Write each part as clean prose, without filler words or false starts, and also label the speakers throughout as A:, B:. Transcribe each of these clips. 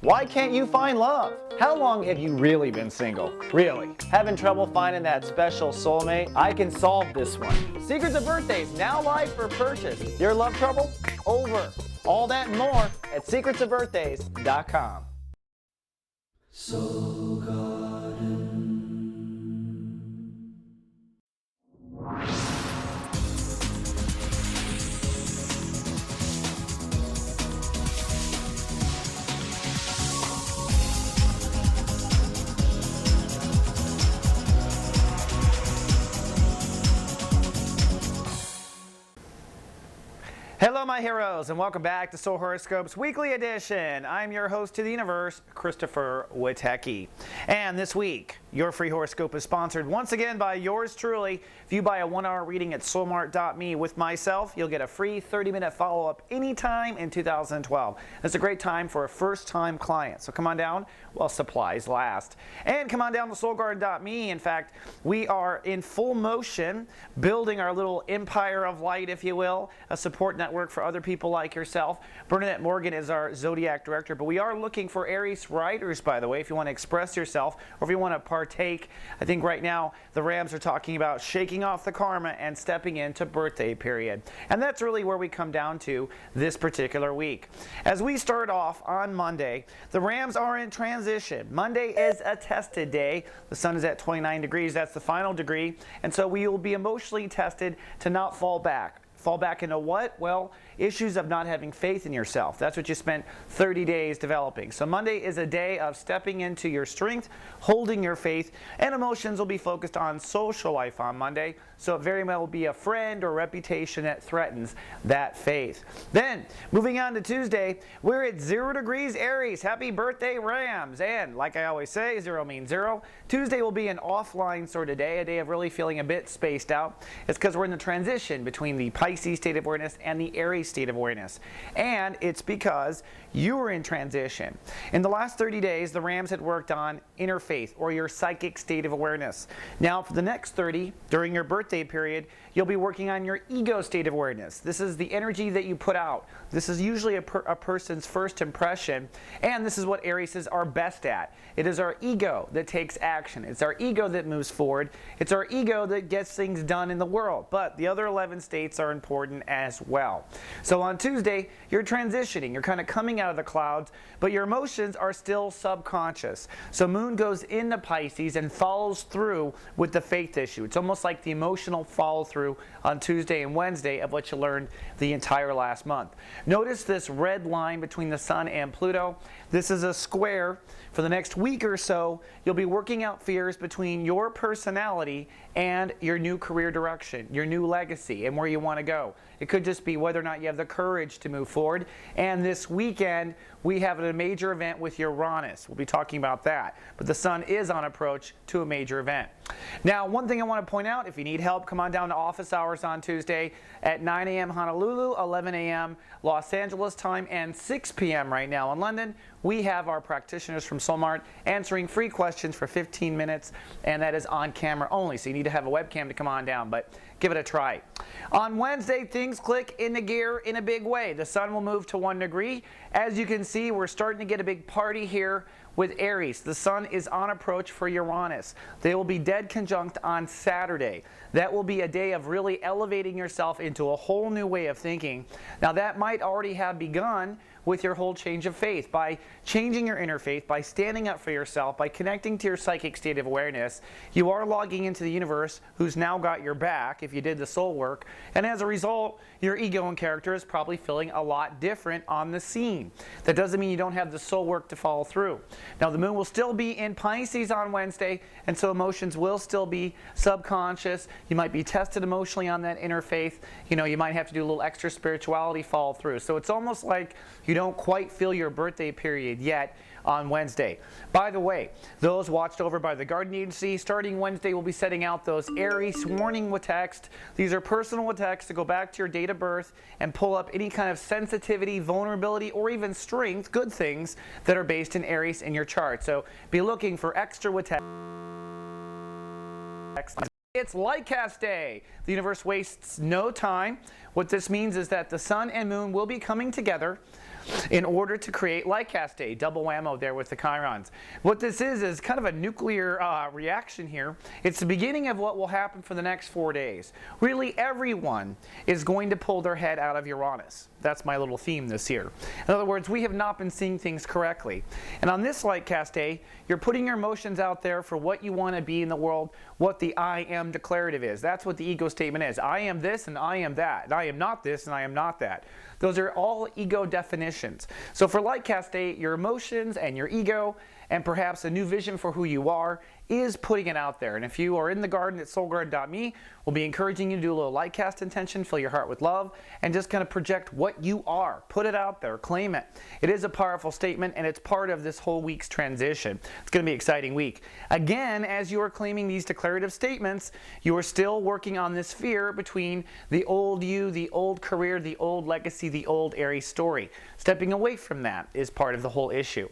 A: Why can't you find love? How long have you really been single? Really? Having trouble finding that special soulmate? I can solve this one. Secrets of Birthdays, now live for purchase. Your love trouble? Over. All that and more at secretsofbirthdays.com. Soul Garden. Hello my heroes, and welcome back to Soul Horoscopes Weekly Edition. I'm your host to the universe, Christopher Witecki. And this week, your free horoscope is sponsored once again by yours truly. If you buy a 1-hour reading at soulmart.me with myself, you'll get a free 30-minute follow-up anytime in 2012. It's a great time for a first-time client, so come on down while supplies last. And come on down to soulgarden.me. In fact, we are in full motion building our little empire of light, if you will, a support network for other people like yourself. Bernadette Morgan is our Zodiac Director, but we are looking for Aries writers, by the way, if you want to express yourself or if you want to partake. I think right now the Rams are talking about shaking off the karma and stepping into birthday period. And that's really where we come down to this particular week. As we start off on Monday, the Rams are in transition. Monday is a tested day. The sun is at 29 degrees. That's the final degree. And so we will be emotionally tested to not fall back. Fall back into what? Well, issues of not having faith in yourself. That's what you spent 30 days developing. So Monday is a day of stepping into your strength, holding your faith, and emotions will be focused on social life on Monday. So it very well will be a friend or reputation that threatens that faith. Then, moving on to Tuesday, we're at 0 degrees Aries. Happy birthday, Rams. And like I always say, 0 means 0. Tuesday will be an offline sort of day, a day of really feeling a bit spaced out. It's because we're in the transition between the Pisces state of awareness and the Aries state of awareness. And it's because you were in transition. In the last 30 days, the Rams had worked on inner faith or your psychic state of awareness. Now, for the next 30, during your birthday period, you'll be working on your ego state of awareness. This is the energy that you put out. This is usually a person's first impression, and this is what Aries are best at. It is our ego that takes action. It's our ego that moves forward. It's our ego that gets things done in the world. But the other 11 states are important as well. So on Tuesday, you're transitioning. You're kind of coming out of the clouds, but your emotions are still subconscious. So Moon goes into Pisces and follows through with the faith issue. It's almost like the emotional follow through on Tuesday and Wednesday of what you learned the entire last month. Notice this red line between the Sun and Pluto. This is a square. For the next week or so, you'll be working out fears between your personality and your new career direction, your new legacy, and where you want to go. It could just be whether or not you have the courage to move forward. And this weekend, we have a major event with Uranus. We'll be talking about that. But the Sun is on approach to a major event. Now, one thing I want to point out, if you need help, come on down to office hours on Tuesday at 9 a.m. Honolulu, 11 a.m. Los Angeles time, and 6 p.m. right now in London. We have our practitioners from Soulmart answering free questions for 15 minutes, and that is on camera only. So you need to have a webcam to come on down, but give it a try. On Wednesday, things click into gear in a big way. The Sun will move to 1 degree. As you can see, we're starting to get a big party here with Aries. The Sun is on approach for Uranus. They will be dead conjunct on Saturday. That will be a day of really elevating yourself into a whole new way of thinking. Now that might already have begun with your whole change of faith, by changing your inner faith, by standing up for yourself, by connecting to your psychic state of awareness. You are logging into the universe, who's now got your back if you did the soul work, and as a result, your ego and character is probably feeling a lot different on the scene. That doesn't mean you don't have the soul work to follow through. Now the Moon will still be in Pisces on Wednesday, and so emotions will still be subconscious. You might be tested emotionally on that inner faith. You know, you might have to do a little extra spirituality follow through. So it's almost like you don't quite feel your birthday period yet on Wednesday. By the way, those watched over by the Guardian Agency, starting Wednesday, we'll be setting out those Aries warning with text. These are personal with text to go back to your date of birth and pull up any kind of sensitivity, vulnerability, or even strength, good things that are based in Aries in your chart. So be looking for extra with text. It's Lightcast Day. The universe wastes no time. What this means is that the Sun and Moon will be coming together in order to create Lightcast Day. Double whammo there with the chirons. What this is kind of a nuclear reaction here. It's the beginning of what will happen for the next 4 days. Really, everyone is going to pull their head out of Uranus. That's my little theme this year. In other words, we have not been seeing things correctly. And on this Lightcast Day, you're putting your emotions out there for what you want to be in the world, what the I am declarative is. That's what the ego statement is. I am this and I am that. And I am not this and I am not that. Those are all ego definitions. So for Lightcast Day, your emotions and your ego and perhaps a new vision for who you are is putting it out there. And if you are in the garden at soulgarden.me, we'll be encouraging you to do a little Lightcast intention, fill your heart with love, and just kind of project what you are. Put it out there, claim it. It is a powerful statement, and it's part of this whole week's transition. It's going to be an exciting week. Again, as you are claiming these declarative statements, you are still working on this fear between the old you, the old career, the old legacy, the old Aries story. Stepping away from that is part of the whole issue.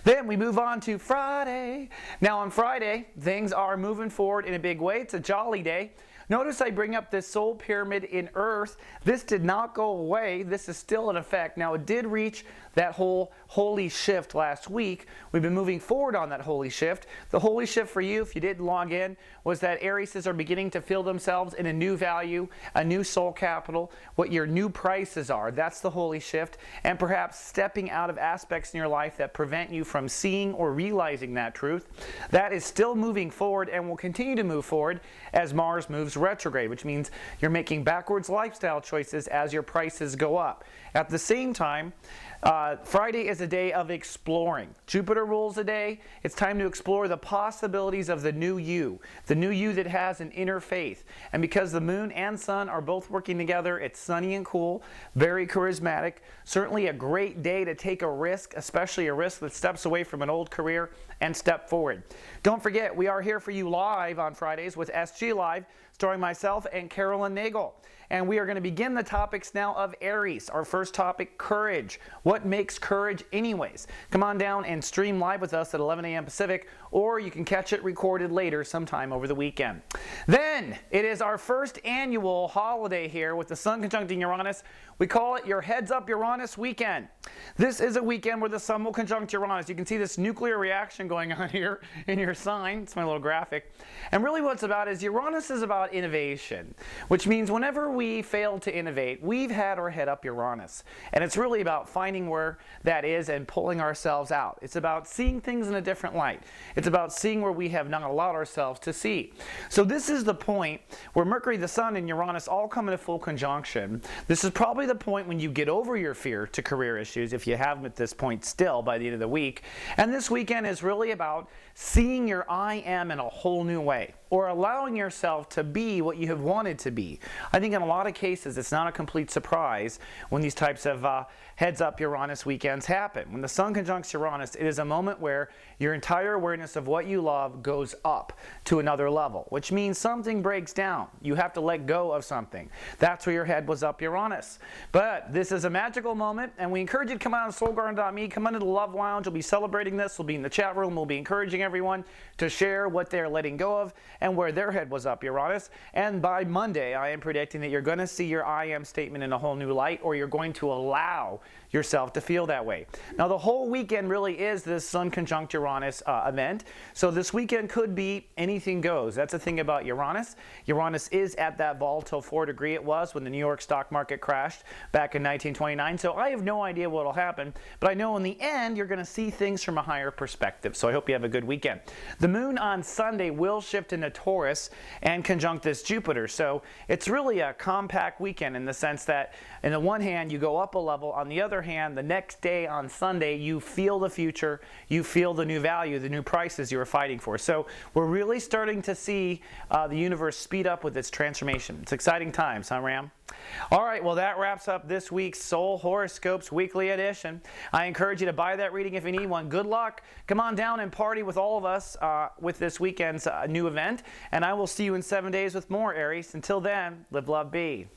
A: Then we move on to Friday. Now on Friday, things are moving forward in a big way. It's a jolly day. Notice I bring up this soul pyramid in Earth. This did not go away. This is still in effect. Now it did reach that whole holy shift last week. We've been moving forward on that holy shift. The holy shift for you, if you didn't log in, was that Aries are beginning to feel themselves in a new value, a new soul capital, what your new prices are. That's the holy shift. And perhaps stepping out of aspects in your life that prevent you from seeing or realizing that truth. That is still moving forward and will continue to move forward as Mars moves retrograde, which means you're making backwards lifestyle choices as your prices go up. At the same time, Friday is a day of exploring. Jupiter rules the day. It's time to explore the possibilities of the new you that has an inner faith. And because the moon and sun are both working together, it's sunny and cool, very charismatic. Certainly a great day to take a risk, especially a risk that steps away from an old career and step forward. Don't forget, we are here for you live on Fridays with SG Live, starring myself and Carolyn Nagel. And we are going to begin the topics now of Aries. Our first topic, courage. What makes courage anyways? Come on down and stream live with us at 11 a.m. Pacific, or you can catch it recorded later sometime over the weekend. Then, it is our first annual holiday here with the Sun conjuncting Uranus. We call it your Heads Up Uranus weekend. This is a weekend where the Sun will conjunct Uranus. You can see this nuclear reaction going on here in your sign. It's my little graphic. And really what it's about is Uranus is about innovation, which means whenever we fail to innovate, we've had our head up Uranus. And it's really about finding where that is and pulling ourselves out. It's about seeing things in a different light. It's about seeing where we have not allowed ourselves to see. So this is the point where Mercury, the Sun, and Uranus all come into full conjunction. This is probably the point when you get over your fear to career issues, if you have them at this point still by the end of the week. And this weekend is really about seeing your I am in a whole new way, or allowing yourself to be what you have wanted to be. I think in a lot of cases it's not a complete surprise when these types of heads up Uranus weekends happen. When the Sun conjuncts Uranus, it is a moment where your entire awareness of what you love goes up to another level, which means something breaks down. You have to let go of something. That's where your head was up Uranus. But this is a magical moment, and we encourage you to come out on soulgarden.me, come into the Love Lounge. We'll be celebrating this. We'll be in the chat room. We'll be encouraging everyone to share what they're letting go of and where their head was up Uranus. And by Monday, I am predicting that you're going to see your I am statement in a whole new light, or you're going to allow yourself to feel that way. Now the whole weekend really is this Sun conjunct Uranus event. So this weekend could be anything goes. That's the thing about Uranus. Uranus is at that volatile 4-degree it was when the New York stock market crashed back in 1929. So I have no idea what will happen, but I know in the end you're going to see things from a higher perspective. So I hope you have a good weekend. The moon on Sunday will shift into Taurus and conjunct this Jupiter. So it's really a compact weekend in the sense that on the one hand you go up a level, on the other hand the next day on Sunday you feel the future, you feel the new value, the new prices you were fighting for. So we're really starting to see the universe speed up with its transformation. It's exciting times, huh, Ram? All right, well, that wraps up this week's Soul Horoscopes Weekly Edition. I encourage you to buy that reading if you need one. Good luck. Come on down and party with all of us with this weekend's new event. And I will see you in 7 days with more, Aries. Until then, live, love, be.